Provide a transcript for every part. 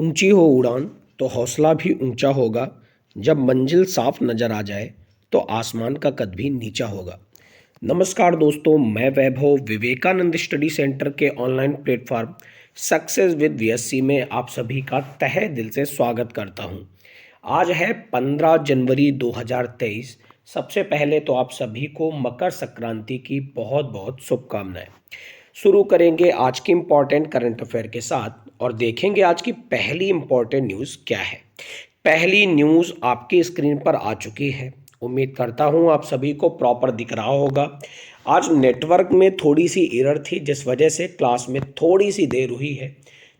ऊंची हो उड़ान तो हौसला भी ऊंचा होगा। जब मंजिल साफ नजर आ जाए तो आसमान का कद भी नीचा होगा। नमस्कार दोस्तों, मैं वैभव विवेकानंद स्टडी सेंटर के online platform success with VSC में आप सभी का तहे दिल से स्वागत करता हूं। आज है 15 जनवरी 2023। सबसे पहले तो आप सभी को मकर संक्रांति की बहुत बहुत शुभकामनाएं। शुरू करेंगे आज की इम्पोर्टेंट करंट अफेयर के साथ और देखेंगे आज की पहली इम्पोर्टेंट न्यूज़ क्या है। पहली न्यूज़ आपकी स्क्रीन पर आ चुकी है। उम्मीद करता हूं आप सभी को प्रॉपर दिख रहा होगा। आज नेटवर्क में थोड़ी सी एरर थी जिस वजह से क्लास में थोड़ी सी देर हुई है।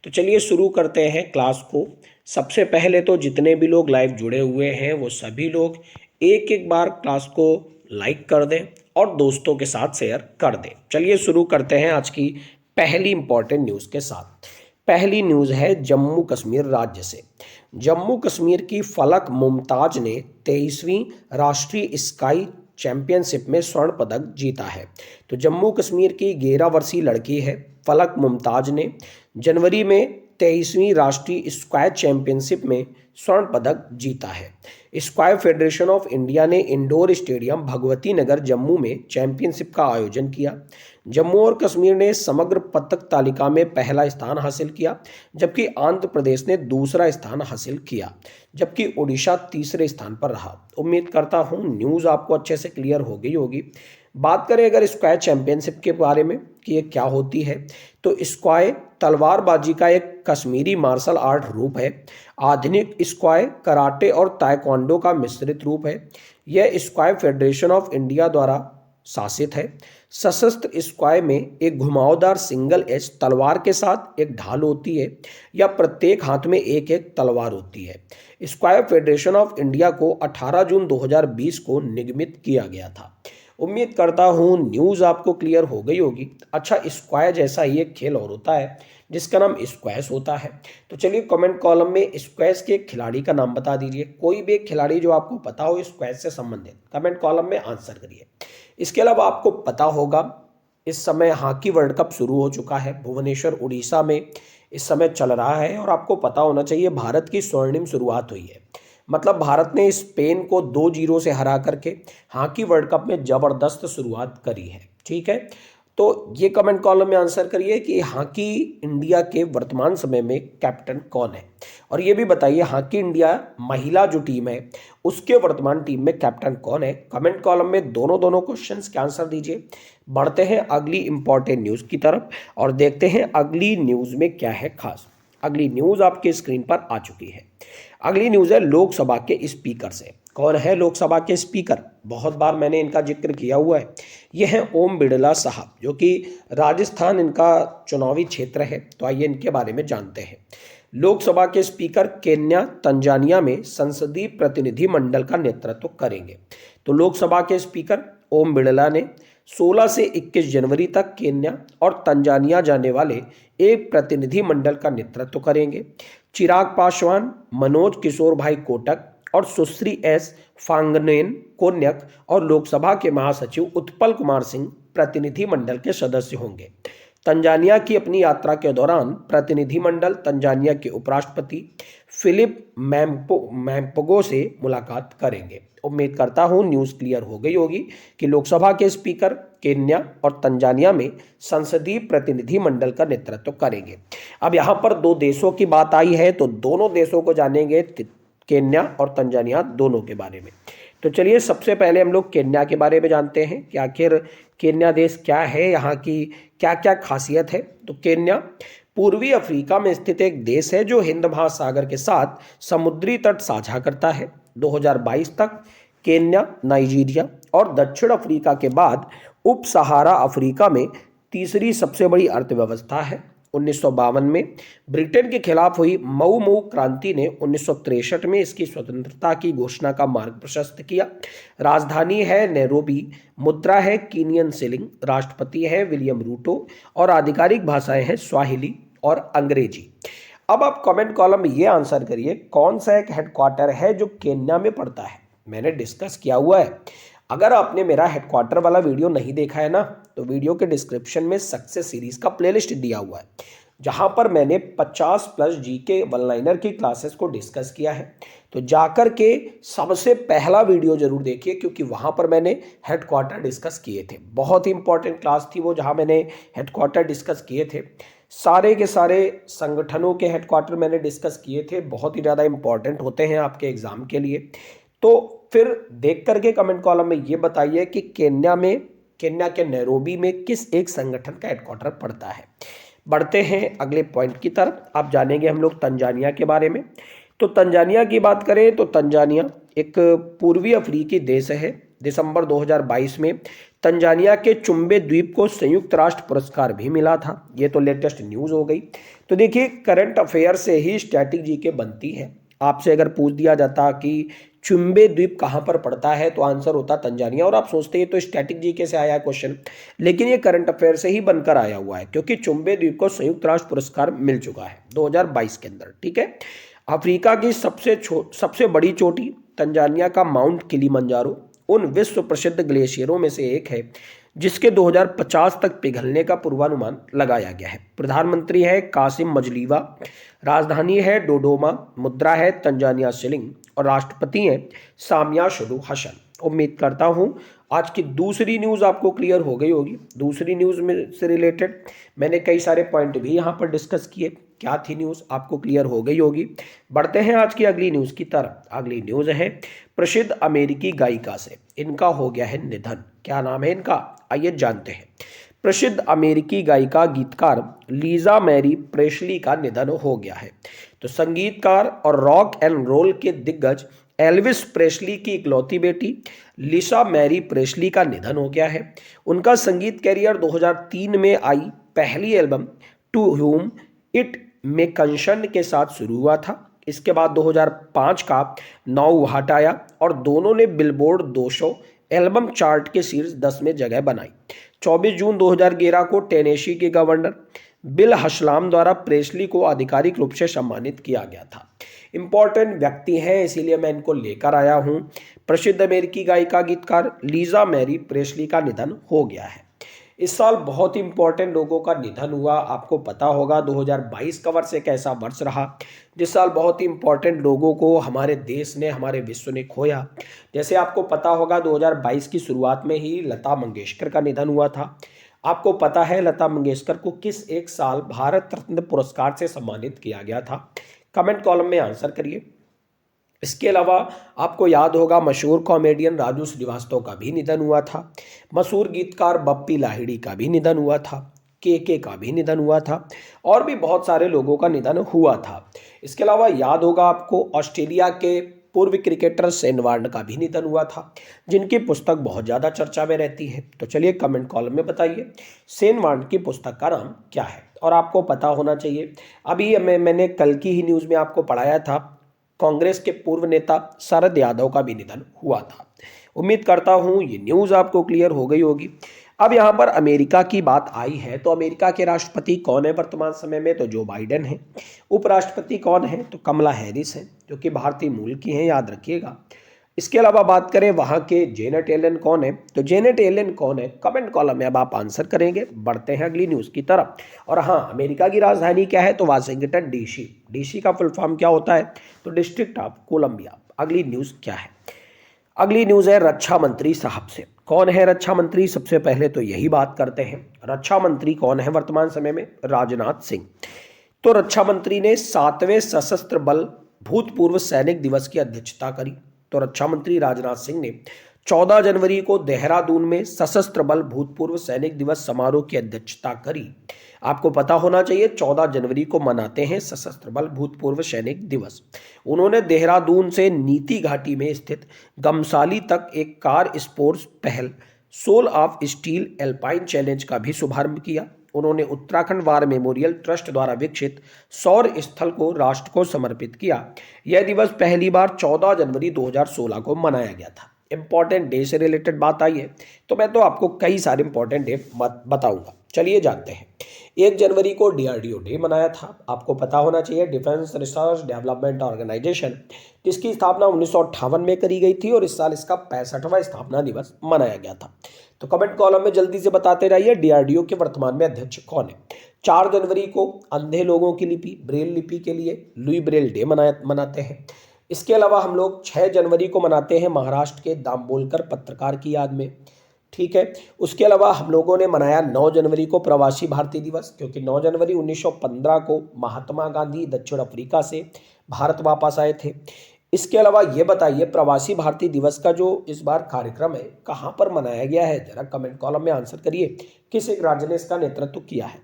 तो चलिए शुरू करते हैं क्लास को। सबसे पहले तो जितने भी लोग लाइव जुड़े हुए हैं वो सभी लोग एक एक बार क्लास को लाइक कर दें और दोस्तों के साथ शेयर कर दें। चलिए शुरू करते हैं आज की पहली इंपॉर्टेंट न्यूज़ के साथ। पहली न्यूज़ है जम्मू कश्मीर राज्य से। जम्मू कश्मीर की फलक मुमताज ने 23वीं राष्ट्रीय स्काई चैंपियनशिप में स्वर्ण पदक जीता है। तो जम्मू कश्मीर की 11 वर्षीय लड़की है फलक मुमताज ने जनवरी में 23वीं राष्ट्रीय स्क्वाय चैंपियनशिप में स्वर्ण पदक जीता है। स्क्वाय फेडरेशन ऑफ इंडिया ने इंडोर स्टेडियम भगवती नगर जम्मू में चैंपियनशिप का आयोजन किया। जम्मू और कश्मीर ने समग्र पदक तालिका में पहला स्थान हासिल किया, जबकि आंध्र प्रदेश ने दूसरा स्थान हासिल किया, जबकि ओडिशा तीसरे स्थान पर रहा। उम्मीद करता हूँ न्यूज़ आपको अच्छे से क्लियर हो गई होगी। बात करें अगर स्क्वाय चैंपियनशिप के बारे में कि ये क्या होती है, तो स्क्वाय तलवारबाजी का एक कश्मीरी मार्शल आर्ट रूप है। आधुनिक स्क्वाय कराटे और ताइक्वांडो का मिश्रित रूप है। यह स्क्वाय फेडरेशन ऑफ इंडिया द्वारा शासित है। सशस्त्र स्क्वाय में एक घुमावदार सिंगल एज तलवार के साथ एक ढाल होती है या प्रत्येक हाथ में एक एक तलवार होती है। स्क्वाय फेडरेशन ऑफ इंडिया को 18 जून 2020 को निगमित किया गया था। उम्मीद करता हूँ न्यूज़ आपको क्लियर हो गई होगी। अच्छा, स्क्वाय जैसा ही एक खेल और होता है जिसका नाम स्क्वैश होता है। तो चलिए कमेंट कॉलम में स्क्वैश के खिलाड़ी का नाम बता दीजिए। कोई भी एक खिलाड़ी जो आपको पता हो स्क्वैश से संबंधित कमेंट कॉलम में आंसर करिए। इसके अलावा आपको पता होगा इस समय हॉकी वर्ल्ड कप शुरू हो चुका है। भुवनेश्वर उड़ीसा में इस समय चल रहा है और आपको पता होना चाहिए भारत की स्वर्णिम शुरुआत हुई है। मतलब भारत ने स्पेन को 2-0 से हरा करके हॉकी वर्ल्ड कप में ज़बरदस्त शुरुआत करी है। ठीक है, तो ये कमेंट कॉलम में आंसर करिए कि हॉकी इंडिया के वर्तमान समय में कैप्टन कौन है। और ये भी बताइए हॉकी इंडिया महिला जो टीम है उसके वर्तमान टीम में कैप्टन कौन है। कमेंट कॉलम में दोनों क्वेश्चंस के आंसर दीजिए। बढ़ते हैं अगली इंपॉर्टेंट न्यूज़ की तरफ और देखते हैं अगली न्यूज़ में क्या है खास। अगली न्यूज़ आपके स्क्रीन पर आ चुकी है। अगली न्यूज़ है लोकसभा के स्पीकर से। कौन है लोकसभा के स्पीकर? बहुत बार मैंने इनका जिक्र किया हुआ है। ये हैं ओम बिरला साहब, जो कि राजस्थान इनका चुनावी क्षेत्र है। तो आइए इनके बारे में जानते हैं। लोकसभा के स्पीकर केन्या तंजानिया में संसदीय प्रतिनिधि मंडल का नेतृत्व करेंगे। तो लोकसभा के स्पीकर ओम बिरला ने 16 से 21 जनवरी तक केन्या और तंजानिया जाने वाले एक प्रतिनिधि मंडल का नेतृत्व करेंगे। चिराग पासवान, मनोज किशोर भाई कोटक और सुश्री एस फांगनेन कोन्यक और लोकसभा के महासचिव उत्पल कुमार सिंह प्रतिनिधि मंडल के सदस्य होंगे। तंजानिया की अपनी यात्रा के दौरान प्रतिनिधिमंडल तंजानिया के उपराष्ट्रपति फिलिप मैम्पगो से मुलाकात करेंगे। उम्मीद करता हूं न्यूज़ क्लियर हो गई होगी कि लोकसभा के स्पीकर केन्या और तंजानिया में संसदीय प्रतिनिधि मंडल का नेतृत्व करेंगे। अब यहाँ पर दो देशों की बात आई है तो दोनों देशों को जानेंगे, केन्या और तंजानिया दोनों के बारे में। तो चलिए सबसे पहले हम लोग केन्या के बारे में जानते हैं कि आखिर केन्या देश क्या है, यहाँ की क्या क्या खासियत है। तो केन्या पूर्वी अफ्रीका में स्थित एक देश है जो हिंद महासागर के साथ समुद्री तट साझा करता है। 2022 तक केन्या, नाइजीरिया और दक्षिण अफ्रीका के बाद उप सहारा अफ्रीका में तीसरी सबसे बड़ी अर्थव्यवस्था है। 1952 में ब्रिटेन के खिलाफ हुई मऊ मऊ क्रांति ने 1963 में इसकी स्वतंत्रता की घोषणा का मार्ग प्रशस्त किया। राजधानी है नैरोबी, मुद्रा है कीनियन शिलिंग, राष्ट्रपति है विलियम रूटो और आधिकारिक भाषाएं हैं स्वाहिली और अंग्रेजी। अब आप कमेंट कॉलम में ये आंसर करिए कौन सा एक हेडक्वार्टर है जो केन्या में पड़ता है। मैंने डिस्कस किया हुआ है। अगर आपने मेरा हेडक्वार्टर वाला वीडियो नहीं देखा है ना, तो वीडियो के डिस्क्रिप्शन में सक्सेस सीरीज का प्लेलिस्ट दिया हुआ है, जहां पर मैंने 50 प्लस जीके वन लाइनर की क्लासेस को डिस्कस किया है। तो जाकर के सबसे पहला वीडियो जरूर देखिए, क्योंकि वहां पर मैंने हेडक्वार्टर डिस्कस किए थे। बहुत ही इंपॉर्टेंट क्लास थी वो, जहां मैंने हेडक्वार्टर डिस्कस किए थे। सारे के सारे संगठनों के हेडक्वार्टर मैंने डिस्कस किए थे, बहुत ही ज़्यादा इंपॉर्टेंट होते हैं आपके एग्जाम के लिए। तो फिर देख करके कमेंट कॉलम में ये बताइए कि केन्या के नैरोबी में किस एक संगठन का हेडक्वार्टर पड़ता है। बढ़ते हैं अगले पॉइंट की तरफ। आप जानेंगे हम लोग तंजानिया के बारे में। तो तंजानिया की बात करें तो तंजानिया एक पूर्वी अफ्रीकी देश है। दिसंबर 2022 में तंजानिया के चुम्बे द्वीप को संयुक्त राष्ट्र पुरस्कार भी मिला था। ये तो लेटेस्ट न्यूज़ हो गई। तो देखिए, करंट अफेयर से ही स्टैटिक जीके बनती है। आपसे अगर पूछ दिया जाता कि चुम्बे द्वीप कहाँ पर पड़ता है, तो आंसर होता तंजानिया। और आप सोचते हैं तो स्टैटिक जीके से आया है क्वेश्चन, लेकिन ये करंट अफेयर से ही बनकर आया हुआ है, क्योंकि चुम्बे द्वीप को संयुक्त राष्ट्र पुरस्कार मिल चुका है 2022 के अंदर। ठीक है। अफ्रीका की सबसे बड़ी चोटी तंजानिया का माउंट किलिमंजारो उन विश्व प्रसिद्ध ग्लेशियरों में से एक है जिसके 2050 तक पिघलने का पूर्वानुमान लगाया गया है। प्रधानमंत्री है कासिम मजलीवा, राजधानी है डोडोमा, मुद्रा है तंजानिया शिलिंग और राष्ट्रपति हैं सामिया सुलुहु हसन। उम्मीद करता हूं आज की दूसरी न्यूज़ आपको क्लियर हो गई होगी। दूसरी न्यूज़ में से रिलेटेड मैंने कई सारे पॉइंट भी यहाँ पर डिस्कस किए। क्या थी न्यूज़, आपको क्लियर हो गई होगी। बढ़ते हैं आज की अगली न्यूज़ की तरफ। अगली न्यूज़ है प्रसिद्ध अमेरिकी गायिका से इनका हो गया है निधन। क्या नाम है इनका, आइए जानते हैं। प्रसिद्ध अमेरिकी गायिका गीतकार लीजा मैरी प्रेस्ली का निधन हो गया है। तो संगीतकार और रॉक एंड रोल के दिग्गज एल्विस प्रेस्ली की इकलौती बेटी लिसा मैरी प्रेस्ली का निधन हो गया है। उनका संगीत कैरियर 2003 में आई पहली album to whom it may concern के साथ शुरू हुआ था। इसके बाद 2005 का नाउ व्हाट आया और दोनों ने बिलबोर्ड 200 एल्बम चार्ट के शीर्ष 10 में जगह बनाई। 24 जून 2011 को टेनेसी के गवर्नर बिल हसलाम द्वारा प्रेस्ली को आधिकारिक रूप से सम्मानित किया गया था। इंपॉर्टेंट व्यक्ति हैं, इसीलिए मैं इनको लेकर आया हूं। प्रसिद्ध अमेरिकी गायिका गीतकार लीजा मैरी प्रेस्ली का निधन हो गया है। इस साल बहुत ही इंपॉर्टेंट लोगों का निधन हुआ। आपको पता होगा 2022 का वर्ष एक ऐसा वर्ष रहा जिस साल बहुत ही इंपॉर्टेंट लोगों को हमारे देश ने, हमारे विश्व ने खोया। जैसे आपको पता होगा 2022 की शुरुआत में ही लता मंगेशकर का निधन हुआ था। आपको पता है लता मंगेशकर को किस एक साल भारत रत्न पुरस्कार से सम्मानित किया गया था? कमेंट कॉलम में आंसर करिए। इसके अलावा आपको याद होगा मशहूर कॉमेडियन राजू श्रीवास्तव का भी निधन हुआ था। मशहूर गीतकार बप्पी लाहिड़ी का भी निधन हुआ था। के का भी निधन हुआ था और भी बहुत सारे लोगों का निधन हुआ था। इसके अलावा याद होगा आपको ऑस्ट्रेलिया के पूर्व क्रिकेटर शेन वॉर्न का भी निधन हुआ था, जिनकी पुस्तक बहुत ज़्यादा चर्चा में रहती है। तो चलिए कमेंट कॉलम में बताइए शेन वॉर्न की पुस्तक का नाम क्या है, और आपको पता होना चाहिए। अभी मैंने कल की ही न्यूज़ में आपको पढ़ाया था, कांग्रेस के पूर्व नेता शरद यादव का भी निधन हुआ था। उम्मीद करता हूं ये न्यूज़ आपको क्लियर हो गई होगी। अब यहाँ पर अमेरिका की बात आई है, तो अमेरिका के राष्ट्रपति कौन है वर्तमान समय में? तो जो बाइडेन है। उपराष्ट्रपति कौन है? तो कमला हैरिस है, जो कि भारतीय मूल की हैं, याद रखिएगा। इसके अलावा बात करें वहाँ के जेनेट येलेन कौन है, तो जेनेट येलेन कौन है, कमेंट कॉलम में अब आप आंसर करेंगे। बढ़ते हैं अगली न्यूज़ की तरफ। और हाँ, अमेरिका की राजधानी क्या है? तो वाशिंगटन डीसी। डीसी का फुल फॉर्म क्या होता है? तो डिस्ट्रिक्ट ऑफ कोलंबिया। अगली न्यूज़ क्या है? अगली न्यूज़ है रक्षा मंत्री साहब से। कौन है रक्षा मंत्री? सबसे पहले तो यही बात करते हैं, रक्षा मंत्री कौन है वर्तमान समय में? राजनाथ सिंह। तो रक्षा मंत्री ने 7वें सशस्त्र बल भूतपूर्व सैनिक दिवस की अध्यक्षता करी। तो रक्षा मंत्री राजनाथ सिंह ने 14 जनवरी को देहरादून में सशस्त्र बल भूतपूर्व सैनिक दिवस समारोह की अध्यक्षता करी। आपको पता होना चाहिए 14 जनवरी को मनाते हैं सशस्त्र बल भूतपूर्व सैनिक दिवस। उन्होंने देहरादून से नीति घाटी में स्थित गमसाली तक एक कार स्पोर्ट्स पहल soul of steel alpine challenge का भी शुभारंभ किया। उन्होंने उत्तराखंड वार मेमोरियल ट्रस्ट द्वारा विकसित सौर स्थल को राष्ट्र को समर्पित किया। यह दिवस पहली बार 14 जनवरी 2016 को मनाया गया था। इंपॉर्टेंट डे से रिलेटेड बात आई है तो मैं तो आपको कई सारे इंपॉर्टेंट डे बताऊंगा। चलिए जानते हैं। 1 जनवरी को डीआरडीओ डे मनाया था, आपको पता होना चाहिए, डिफेंस रिसर्च डेवलपमेंट ऑर्गेनाइजेशन, जिसकी स्थापना 1958 में करी गई थी और इस साल इसका 65वां स्थापना दिवस मनाया गया था। तो कमेंट कॉलम में जल्दी से बताते रहिए डीआरडीओ के वर्तमान में अध्यक्ष कौन है। 4 जनवरी को अंधे लोगों की लिपि ब्रेल लिपि के लिए लुई ब्रेल डे मनाते हैं। इसके अलावा हम लोग 6 जनवरी को मनाते हैं महाराष्ट्र के दामोदर पत्रकार की याद में, ठीक है। उसके अलावा हम लोगों ने मनाया 9 जनवरी को प्रवासी भारतीय दिवस, क्योंकि 9 जनवरी 1915 को महात्मा गांधी दक्षिण अफ्रीका से भारत वापस आए थे। इसके अलावा ये बताइए प्रवासी भारतीय दिवस का जो इस बार कार्यक्रम है कहाँ पर मनाया गया है, जरा कमेंट कॉलम में आंसर करिए। किस एक राज्य ने इसका नेतृत्व किया है।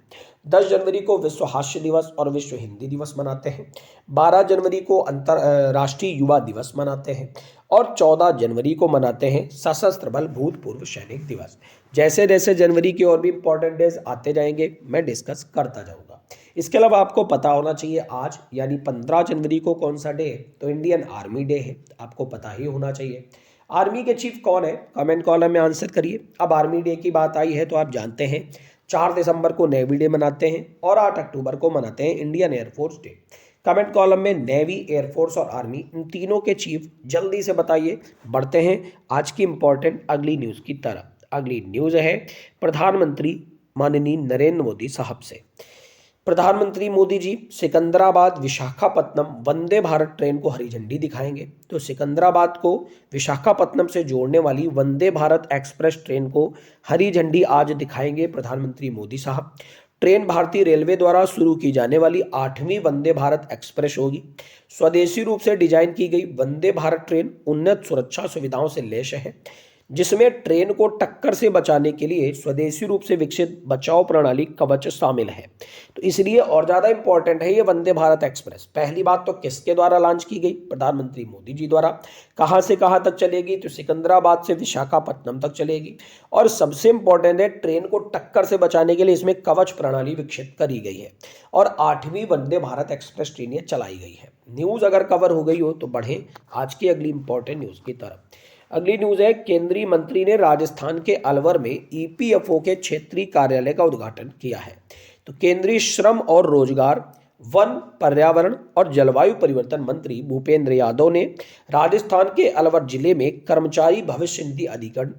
10 जनवरी को विश्व हास्य दिवस और विश्व हिंदी दिवस मनाते हैं। 12 जनवरी को राष्ट्रीय युवा दिवस मनाते हैं और 14 जनवरी को मनाते हैं सशस्त्र बल भूतपूर्व सैनिक दिवस। जैसे जैसे जनवरी के और भी इंपॉर्टेंट डेज आते जाएंगे मैं डिस्कस करता जाऊंगा। इसके अलावा आपको पता होना चाहिए आज यानी 15 जनवरी को कौन सा डे है, तो इंडियन आर्मी डे है, आपको पता ही होना चाहिए। आर्मी के चीफ कौन है, कमेंट कॉलम में आंसर करिए। अब आर्मी डे की बात आई है तो आप जानते हैं 4 दिसंबर को नेवी डे मनाते हैं और 8 अक्टूबर को मनाते हैं Indian air force day. Comment column में नेवी, एयरफोर्स और आर्मी इन तीनों के चीफ जल्दी से बताइए। बढ़ते हैं आज की इंपॉर्टेंट अगली न्यूज़ की तरफ। अगली न्यूज़ है प्रधानमंत्री माननीय नरेंद्र मोदी साहब से। प्रधानमंत्री मोदी जी सिकंदराबाद विशाखापत्तनम वंदे भारत ट्रेन को हरी झंडी दिखाएंगे। तो सिकंदराबाद को विशाखापत्तनम से जोड़ने वाली वंदे भारत एक्सप्रेस ट्रेन को हरी झंडी आज दिखाएंगे प्रधानमंत्री मोदी साहब। ट्रेन भारतीय रेलवे द्वारा शुरू की जाने वाली 8वीं वंदे भारत एक्सप्रेस होगी। स्वदेशी रूप से डिजाइन की गई वंदे भारत ट्रेन उन्नत सुरक्षा सुविधाओं से लैस है, जिसमें ट्रेन को टक्कर से बचाने के लिए स्वदेशी रूप से विकसित बचाव प्रणाली कवच शामिल है। तो इसलिए और ज़्यादा इंपॉर्टेंट है ये वंदे भारत एक्सप्रेस। पहली बात तो किसके द्वारा लॉन्च की गई, प्रधानमंत्री मोदी जी द्वारा। कहाँ से कहाँ तक चलेगी, तो सिकंदराबाद से विशाखापत्तनम तक चलेगी। और सबसे इंपॉर्टेंट है ट्रेन को टक्कर से बचाने के लिए इसमें कवच प्रणाली विकसित करी गई है और 8वीं वंदे भारत एक्सप्रेस ट्रेन ये चलाई गई है। न्यूज़ अगर कवर हो गई हो तो बढ़ें आज की अगली इंपॉर्टेंट न्यूज़ की तरफ। अगली न्यूज़ है केंद्रीय मंत्री ने राजस्थान के अलवर में ईपीएफओ के क्षेत्रीय कार्यालय का उद्घाटन किया है। तो केंद्रीय श्रम और रोजगार, वन, पर्यावरण और जलवायु परिवर्तन मंत्री भूपेंद्र यादव ने राजस्थान के अलवर जिले में कर्मचारी भविष्य निधि अधिकरण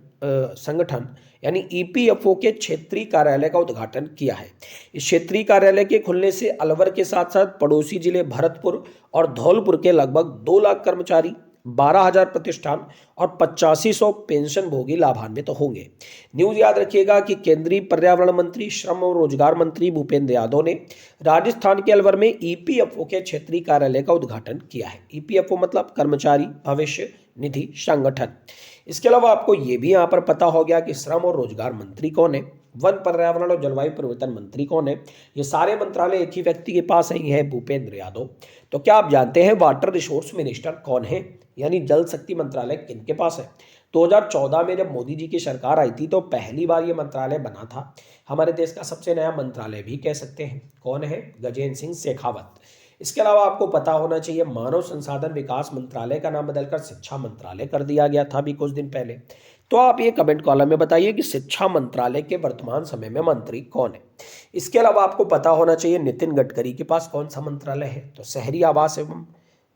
संगठन यानी ईपीएफओ के क्षेत्रीय कार्यालय का उद्घाटन किया है। इस क्षेत्रीय कार्यालय के खुलने से अलवर के साथ साथ पड़ोसी जिले भरतपुर और धौलपुर के लगभग 2 लाख कर्मचारी, 12,000 प्रतिष्ठान और 8500 पेंशन भोगी लाभान्वित होंगे। न्यूज़ याद रखिएगा कि केंद्रीय पर्यावरण मंत्री, श्रम और रोजगार मंत्री भूपेंद्र यादव ने राजस्थान के अलवर में ईपीएफओ के क्षेत्रीय कार्यालय का उद्घाटन किया है। ईपीएफओ मतलब कर्मचारी भविष्य निधि संगठन। इसके अलावा आपको ये भी यहाँ पर पता हो गया कि श्रम और रोजगार मंत्री कौन है, वन, पर्यावरण और जलवायु परिवर्तन मंत्री कौन है। ये सारे मंत्रालय एक ही व्यक्ति के पास ही है, भूपेंद्र यादव। तो क्या आप जानते हैं वाटर रिसोर्स मिनिस्टर कौन है, यानी जल शक्ति मंत्रालय किनके पास है। 2014 में जब मोदी जी की सरकार आई थी तो पहली बार ये मंत्रालय बना था। हमारे देश का सबसे नया मंत्रालय भी कह सकते हैं। कौन है, गजेंद्र सिंह शेखावत। इसके अलावा आपको पता होना चाहिए मानव संसाधन विकास मंत्रालय का नाम बदलकर शिक्षा मंत्रालय कर दिया गया था अभी कुछ दिन पहले। तो आप ये कमेंट कॉलम में बताइए कि शिक्षा मंत्रालय के वर्तमान समय में मंत्री कौन है। इसके अलावा आपको पता होना चाहिए नितिन गडकरी के पास कौन सा मंत्रालय है, तो शहरी आवास एवं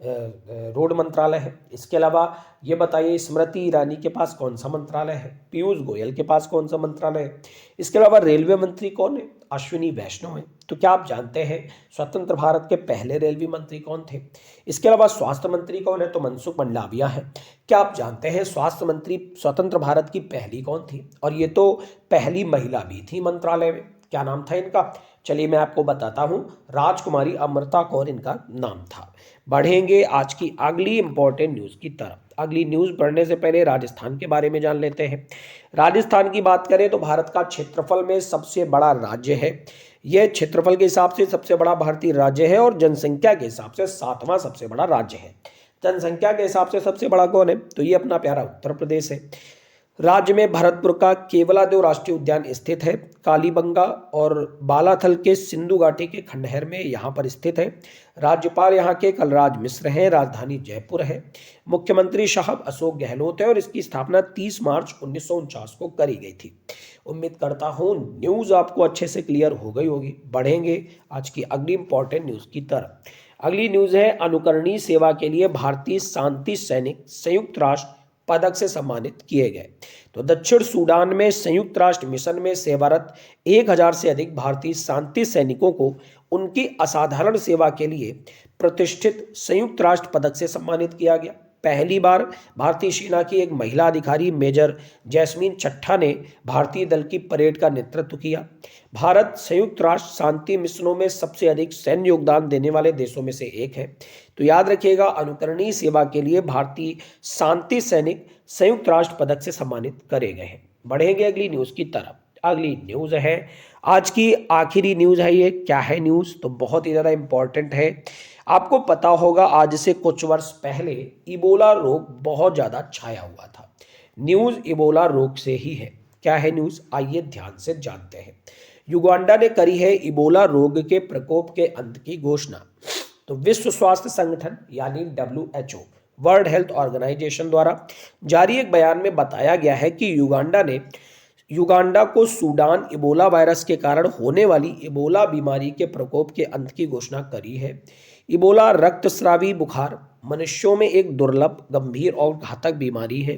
रोड मंत्रालय है। इसके अलावा ये बताइए स्मृति ईरानी के पास कौन सा मंत्रालय है, पीयूष गोयल के पास कौन सा मंत्रालय है। इसके अलावा रेलवे मंत्री कौन है, अश्विनी वैष्णव है। तो क्या आप जानते हैं स्वतंत्र भारत के पहले रेलवे मंत्री कौन थे। इसके अलावा स्वास्थ्य मंत्री कौन है, तो मनसुख मंडाविया है। क्या आप जानते हैं स्वास्थ्य मंत्री स्वतंत्र भारत की पहली कौन थी, और ये तो पहली महिला भी थी मंत्रालय में। क्या नाम था इनका, चलिए मैं आपको बताता हूं, राजकुमारी अमृता कौर इनका नाम था। बढ़ेंगे आज की अगली इंपॉर्टेंट न्यूज़ की तरफ। अगली न्यूज़ पढ़ने से पहले राजस्थान के बारे में जान लेते हैं। राजस्थान की बात करें तो भारत का क्षेत्रफल में सबसे बड़ा राज्य है। यह क्षेत्रफल के हिसाब से सबसे बड़ा भारतीय राज्य है और जनसंख्या के हिसाब से 7वां सबसे बड़ा राज्य है। जनसंख्या के हिसाब से सबसे बड़ा कौन है, तो ये अपना प्यारा उत्तर प्रदेश है। राज्य में भरतपुर का केवलादेव राष्ट्रीय उद्यान स्थित है। कालीबंगा और बालाथल के सिंधु घाटी के खंडहर में यहाँ पर स्थित है। राज्यपाल यहाँ के कलराज मिश्र हैं। राजधानी जयपुर है। मुख्यमंत्री साहब अशोक गहलोत है और इसकी स्थापना 30 मार्च 1949 को करी गई थी। उम्मीद करता हूँ न्यूज़ आपको अच्छे से क्लियर हो गई होगी। बढ़ेंगे आज की अगली इंपॉर्टेंट न्यूज़ की तरफ। अगली न्यूज़ है, अनुकरणीय सेवा के लिए भारतीय शांति सैनिक संयुक्त राष्ट्र पदक से सम्मानित किए गए। तो दक्षिण सूडान में संयुक्त राष्ट्र मिशन में सेवारत 1000 से अधिक भारतीय शांति सैनिकों को उनकी असाधारण सेवा के लिए प्रतिष्ठित संयुक्त राष्ट्र पदक से सम्मानित किया गया। पहली बार भारतीय सेना की एक महिला अधिकारी मेजर जैस्मीन चट्ठा ने भारतीय दल की परेड का नेतृत्व किया। भारत संयुक्त राष्ट्र शांति मिशनों में सबसे अधिक सैन्य योगदान देने वाले देशों में से एक है। तो याद रखिएगा, अनुकरणीय सेवा के लिए भारतीय शांति सैनिक संयुक्त राष्ट्र पदक से सम्मानित करे गए हैं। बढ़ेंगे अगली न्यूज की तरफ। अगली न्यूज है, आज की आखिरी न्यूज है। ये क्या है न्यूज? तो बहुत ही ज्यादा इंपॉर्टेंट है। आपको पता होगा आज से कुछ वर्ष पहले इबोला रोग बहुत ज्यादा छाया हुआ था। न्यूज इबोला रोग से ही है। क्या है न्यूज? आइए ध्यान से जानते हैं। युगांडा ने करी है इबोला रोग के प्रकोप के अंत की घोषणा। तो विश्व स्वास्थ्य संगठन यानी WHO, वर्ल्ड हेल्थ ऑर्गेनाइजेशन द्वारा जारी एक बयान में बताया गया है कि युगांडा को सूडान इबोला वायरस के कारण होने वाली इबोला बीमारी के प्रकोप के अंत की घोषणा करी है। इबोला रक्तस्रावी बुखार मनुष्यों में एक दुर्लभ, गंभीर और घातक बीमारी है।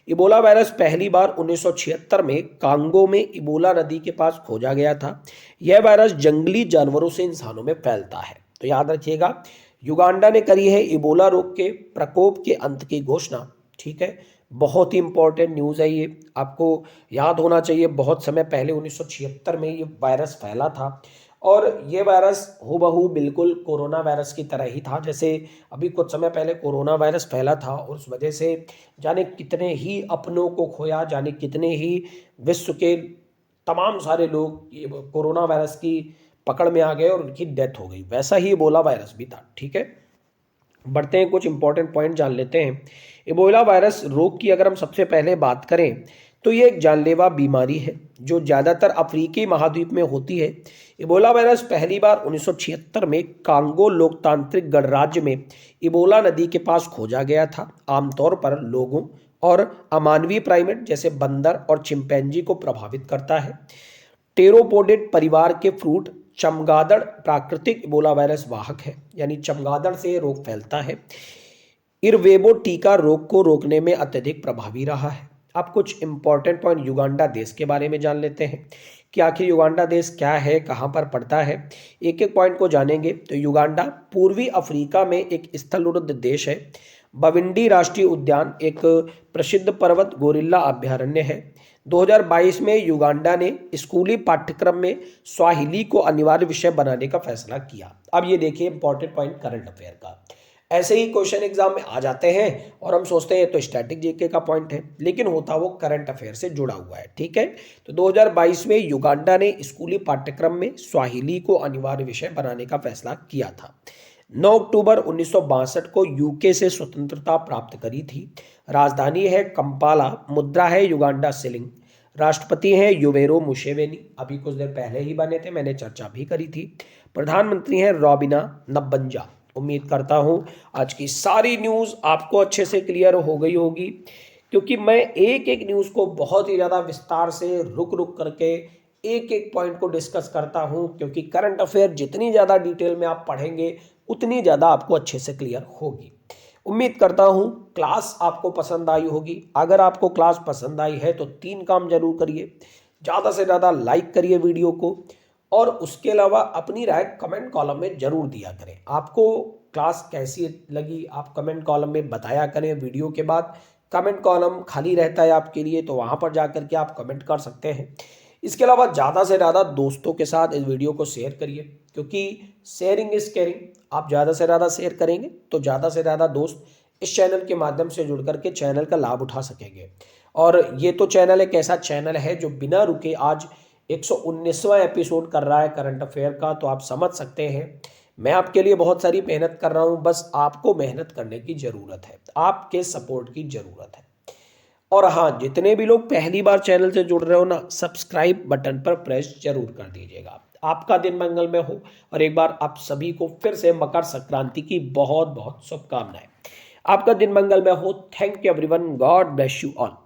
इबोला वायरस पहली बार 1976 में कांगो में इबोला नदी के पास खोजा गया था। यह वायरस जंगली जानवरों से इंसानों में फैलता है। तो याद रखिएगा, युगांडा ने करी है इबोला रोग के प्रकोप के अंत की घोषणा। ठीक है, बहुत ही इंपॉर्टेंट न्यूज़ है ये, आपको याद होना चाहिए। बहुत समय पहले 1976 में ये वायरस फैला था और ये वायरस हूबहू बिल्कुल कोरोना वायरस की तरह ही था। जैसे अभी कुछ समय पहले कोरोना वायरस फैला था और उस वजह से जाने कितने ही अपनों को खोया, जाने कितने ही विश्व के तमाम सारे लोग कोरोना वायरस की पकड़ में आ गए और उनकी डेथ हो गई। वैसा ही इबोला वायरस भी था। ठीक है, बढ़ते हैं, कुछ इंपॉर्टेंट पॉइंट जान लेते हैं। इबोला वायरस रोग की अगर हम सबसे पहले बात करें तो ये एक जानलेवा बीमारी है जो ज़्यादातर अफ्रीकी महाद्वीप में होती है। इबोला वायरस पहली बार 1976 में कांगो लोकतांत्रिक गणराज्य में इबोला नदी के पास खोजा गया था। आमतौर पर लोगों और अमानवीय प्राइमेट जैसे बंदर और चिंपैंजी को प्रभावित करता है। टेरोपोडिड परिवार के फ्रूट चमगादड़ प्राकृतिक इबोला वायरस वाहक है, यानी चमगादड़ से रोग फैलता है। इरवेबो टीका रोग को रोकने में अत्यधिक प्रभावी रहा है। अब कुछ इंपॉर्टेंट पॉइंट युगांडा देश के बारे में जान लेते हैं कि आखिर युगांडा देश क्या है, कहाँ पर पड़ता है। एक एक पॉइंट को जानेंगे। तो युगांडा पूर्वी अफ्रीका में एक स्थलउद्ध देश है। बविंडी राष्ट्रीय उद्यान एक प्रसिद्ध पर्वत गोरिल्ला अभ्यारण्य है। 2022 में युगांडा ने स्कूली पाठ्यक्रम में स्वाहिली को अनिवार्य विषय बनाने का फैसला किया। अब ये देखिए इंपॉर्टेंट पॉइंट करंट अफेयर का। ऐसे ही क्वेश्चन एग्जाम में आ जाते हैं और हम सोचते हैं तो स्टैटिक जीके का पॉइंट है, लेकिन होता वो करंट अफेयर से जुड़ा हुआ है। ठीक है, तो 2022 में युगांडा ने स्कूली पाठ्यक्रम में स्वाहिली को अनिवार्य विषय बनाने का फैसला किया था। 9 अक्टूबर 1962 को यूके से स्वतंत्रता प्राप्त करी थी। राजधानी है कंपाला। मुद्रा है युगांडा शिलिंग। राष्ट्रपति हैं युवेरो मुसेवेनी, अभी कुछ देर पहले ही बने थे, मैंने चर्चा भी करी थी। प्रधानमंत्री हैं रॉबिना नब्बंजा। उम्मीद करता हूं आज की सारी न्यूज़ आपको अच्छे से क्लियर हो गई होगी, क्योंकि मैं एक एक न्यूज़ को बहुत ही ज़्यादा विस्तार से रुक रुक करके एक एक पॉइंट को डिस्कस करता हूं, क्योंकि करंट अफेयर जितनी ज़्यादा डिटेल में आप पढ़ेंगे उतनी ज़्यादा आपको अच्छे से क्लियर होगी। उम्मीद करता हूं क्लास आपको पसंद आई होगी। अगर आपको क्लास पसंद आई है तो 3 काम जरूर करिए। ज़्यादा से ज़्यादा लाइक करिए वीडियो को, और उसके अलावा अपनी राय कमेंट कॉलम में जरूर दिया करें। आपको क्लास कैसी लगी आप कमेंट कॉलम में बताया करें। वीडियो के बाद कमेंट कॉलम खाली रहता है आपके लिए, तो वहाँ पर जा कर के आप कमेंट कर सकते हैं। इसके अलावा ज़्यादा से ज़्यादा दोस्तों के साथ इस वीडियो को शेयर करिए, क्योंकि शेयरिंग इज केयरिंग। आप ज़्यादा से ज़्यादा शेयर करेंगे तो ज़्यादा से ज़्यादा दोस्त इस चैनल के माध्यम से जुड़ करके चैनल का लाभ उठा सकेंगे। और ये तो चैनल एक ऐसा चैनल है जो बिना रुके आज 119वां एपिसोड कर रहा है करंट अफेयर का। तो आप समझ सकते हैं मैं आपके लिए बहुत सारी मेहनत कर रहा हूं, बस आपको मेहनत करने की ज़रूरत है, आपके सपोर्ट की ज़रूरत है। और हाँ, जितने भी लोग पहली बार चैनल से जुड़ रहे हो ना, सब्सक्राइब बटन पर प्रेस जरूर कर दीजिएगा। आपका दिन मंगलमय हो और एक बार आप सभी को फिर से मकर संक्रांति की बहुत बहुत शुभकामनाएं। आपका दिन मंगलमय हो। Thank you everyone, God bless you all.